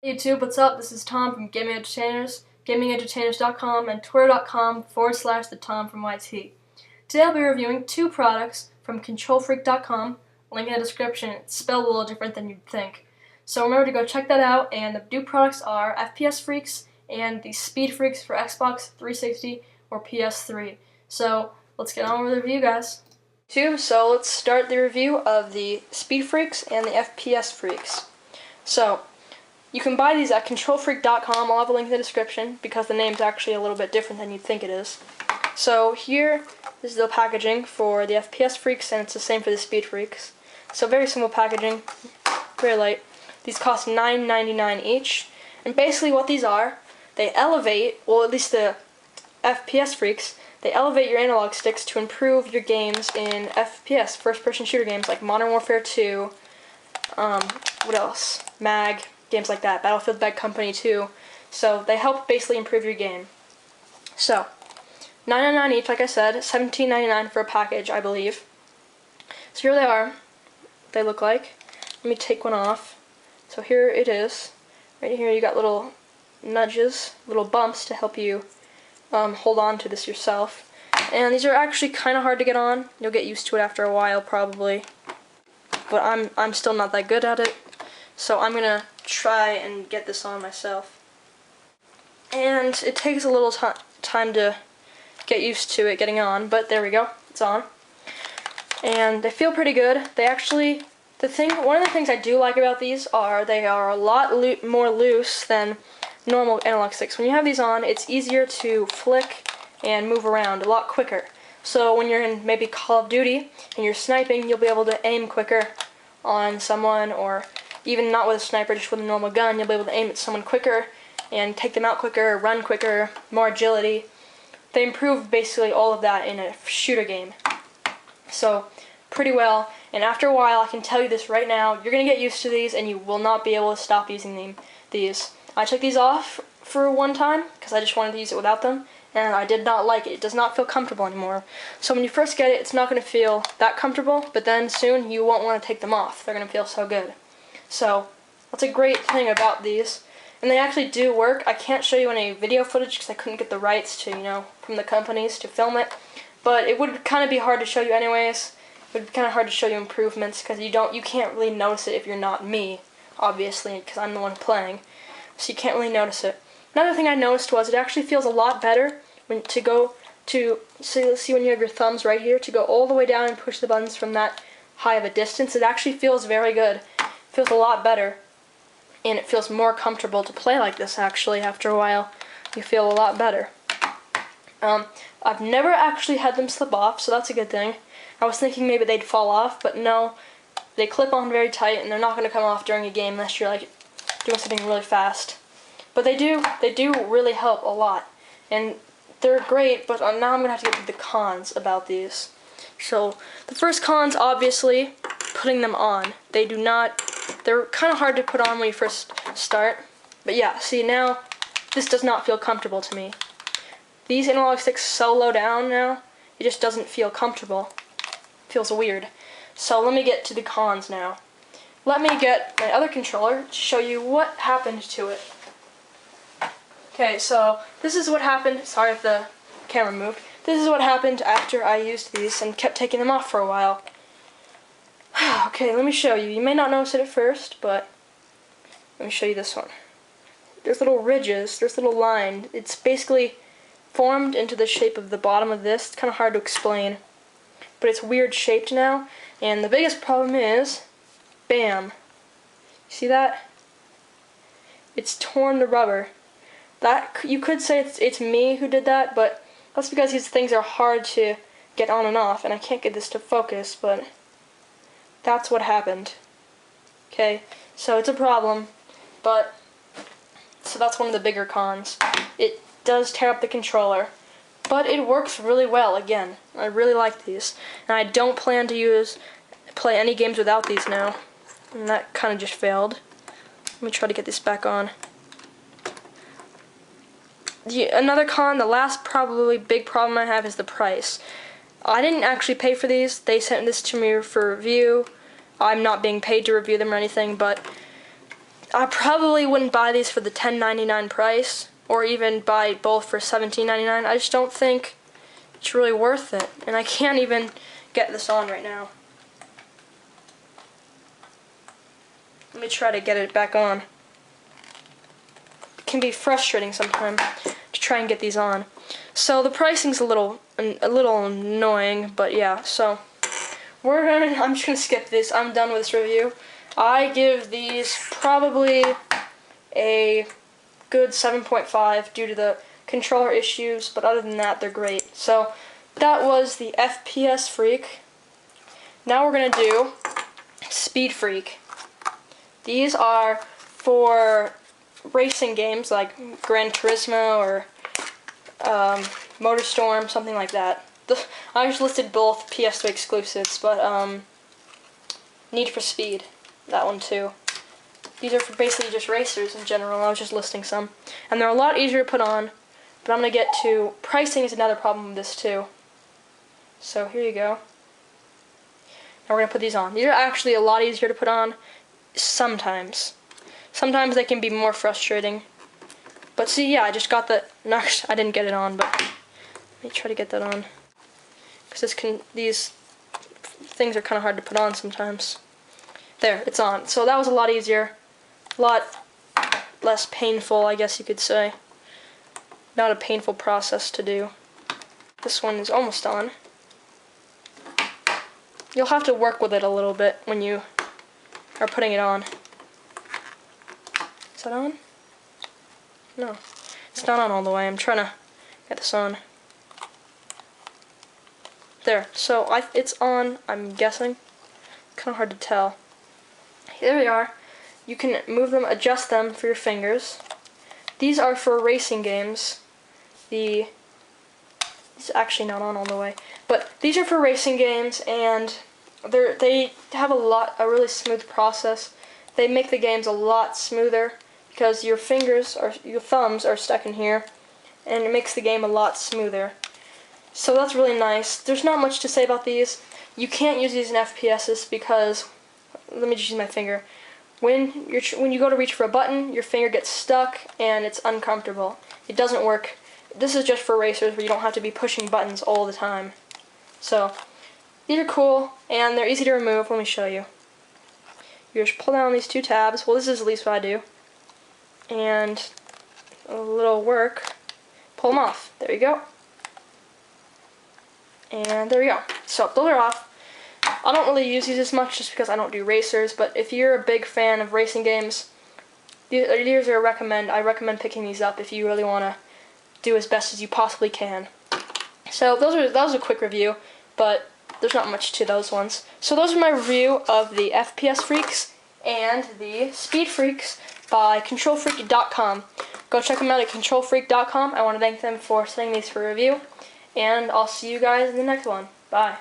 Hey YouTube, what's up? This is Tom from Gaming Entertainers, gamerentertainers.com, and twitter.com/the-Tom from YT. Today I'll be reviewing two products from KontrolFreek.com, link in the description. It's spelled a little different than you'd think. So remember to go check that out, and the new products are FPS Freaks and the Speed Freaks for Xbox 360 or PS3. So let's get on with the review, guys. So let's start the review of the Speed Freaks and the FPS Freaks. So you can buy these at KontrolFreek.com. I'll have a link in the description because the name's actually a little bit different than you'd think it is. So here is the packaging for the FPS Freaks, and it's the same for the Speed Freaks. So very simple packaging, very light. These cost $9.99 each, and basically what these are, they elevate, well at least the FPS Freaks, they elevate your analog sticks to improve your games in FPS, first-person shooter games like Modern Warfare 2, what else? MAG, games like that, Battlefield Bad Company 2. So they help basically improve your game. So $9.99 each, like I said, $17.99 for a package, I believe. So here they are. They look like. Let me take one off. So here it is. Right here you got little nudges, little bumps to help you hold on to this yourself. And these are actually kind of hard to get on. You'll get used to it after a while probably. But I'm still not that good at it. So I'm gonna try and get this on myself. And it takes a little time to get used to it getting on, but there we go, it's on. And they feel pretty good. They actually, one of the things I do like about these are they are a lot more loose than normal analog sticks. When you have these on, it's easier to flick and move around a lot quicker. So when you're in maybe Call of Duty and you're sniping, you'll be able to aim quicker on someone, or even not with a sniper, just with a normal gun, you'll be able to aim at someone quicker and take them out quicker, run quicker, more agility. They improve basically all of that in a shooter game. So, pretty well, and after a while, I can tell you this right now, you're going to get used to these and you will not be able to stop using these. I took these off for one time, because I just wanted to use it without them, and I did not like it. It does not feel comfortable anymore. So when you first get it, it's not going to feel that comfortable, but then soon you won't want to take them off. They're going to feel so good. So that's a great thing about these. And they actually do work. I can't show you any video footage because I couldn't get the rights to, from the companies to film it. But it would kind of be hard to show you anyways. It would be kind of hard to show you improvements because you can't really notice it if you're not me, obviously, because I'm the one playing. So you can't really notice it. Another thing I noticed was it actually feels a lot better when see when you have your thumbs right here, to go all the way down and push the buttons from that high of a distance. It actually feels very good. It feels a lot better. And it feels more comfortable to play like this, actually. After a while, you feel a lot better. I've never actually had them slip off, so that's a good thing. I was thinking maybe they'd fall off, but no. They clip on very tight, and they're not going to come off during a game unless you're like doing something really fast. But they do really help a lot. And they're great, but now I'm going to have to get to the cons about these. So, the first con's obviously putting them on. They're kind of hard to put on when you first start. But yeah, see now, this does not feel comfortable to me. These analog sticks so low down now, it just doesn't feel comfortable. It feels weird. So let me get to the cons now. Let me get my other controller to show you what happened to it. Okay, so this is what happened. Sorry if the camera moved. This is what happened after I used these and kept taking them off for a while. Okay, let me show you. You may not notice it at first, but let me show you this one. There's little ridges, there's little line. It's basically formed into the shape of the bottom of this. It's kind of hard to explain, but it's weird shaped now. And the biggest problem is, bam. You see that? It's torn the rubber. That, you could say it's me who did that, but that's because these things are hard to get on and off, and I can't get this to focus, but that's what happened. Okay, so it's a problem, so that's one of the bigger cons. It does tear up the controller, but it works really well. Again, I really like these, and I don't plan to play any games without these now, and that kind of just failed. Let me try to get this back on. Another con, the last probably big problem I have, is the price. I didn't actually pay for these. They sent this to me for review. I'm not being paid to review them or anything, but I probably wouldn't buy these for the $10.99 price, or even buy both for $17.99. I just don't think it's really worth it, and I can't even get this on right now. Let me try to get it back on. It can be frustrating sometimes to try and get these on. So the pricing's a little annoying, but yeah. So I'm just gonna skip this. I'm done with this review. I give these probably a good 7.5 due to the controller issues, but other than that, they're great. So that was the FPS Freek. Now we're gonna do Speed Freek. These are for racing games like Gran Turismo or MotorStorm, something like that. I just listed both PS3 exclusives, but Need for Speed, that one too. These are for basically just racers in general. I was just listing some. And they're a lot easier to put on, but I'm going to get to pricing is another problem with this too. So here you go. Now we're going to put these on. These are actually a lot easier to put on sometimes. Sometimes they can be more frustrating. But see, yeah, I just got the... No, I didn't get it on, but let me try to get that on. Because these things are kind of hard to put on sometimes. There, it's on. So that was a lot easier. A lot less painful, I guess you could say. Not a painful process to do. This one is almost on. You'll have to work with it a little bit when you are putting it on. Is that on? No. It's not on all the way. I'm trying to get this on. There. So it's on, I'm guessing. Kind of hard to tell. There we are. You can move them, adjust them for your fingers. These are for racing games. It's actually not on all the way, but these are for racing games, and they have a really smooth process. They make the games a lot smoother because your thumbs are stuck in here, and it makes the game a lot smoother. So that's really nice. There's not much to say about these. You can't use these in FPSs because, let me just use my finger. When you go to reach for a button, your finger gets stuck and it's uncomfortable. It doesn't work. This is just for racers where you don't have to be pushing buttons all the time. So these are cool and they're easy to remove. Let me show you. You just pull down these two tabs. Well, this is at least what I do. And a little work. Pull them off. There you go. And there we go. So those are off. I don't really use these as much just because I don't do racers, but if you're a big fan of racing games, these are I recommend picking these up if you really want to do as best as you possibly can. So that was a quick review, but there's not much to those ones. So those are my review of the FPS Freeks and the Speed Freeks by KontrolFreek.com. Go check them out at KontrolFreek.com. I want to thank them for sending these for review, and I'll see you guys in the next one. Bye.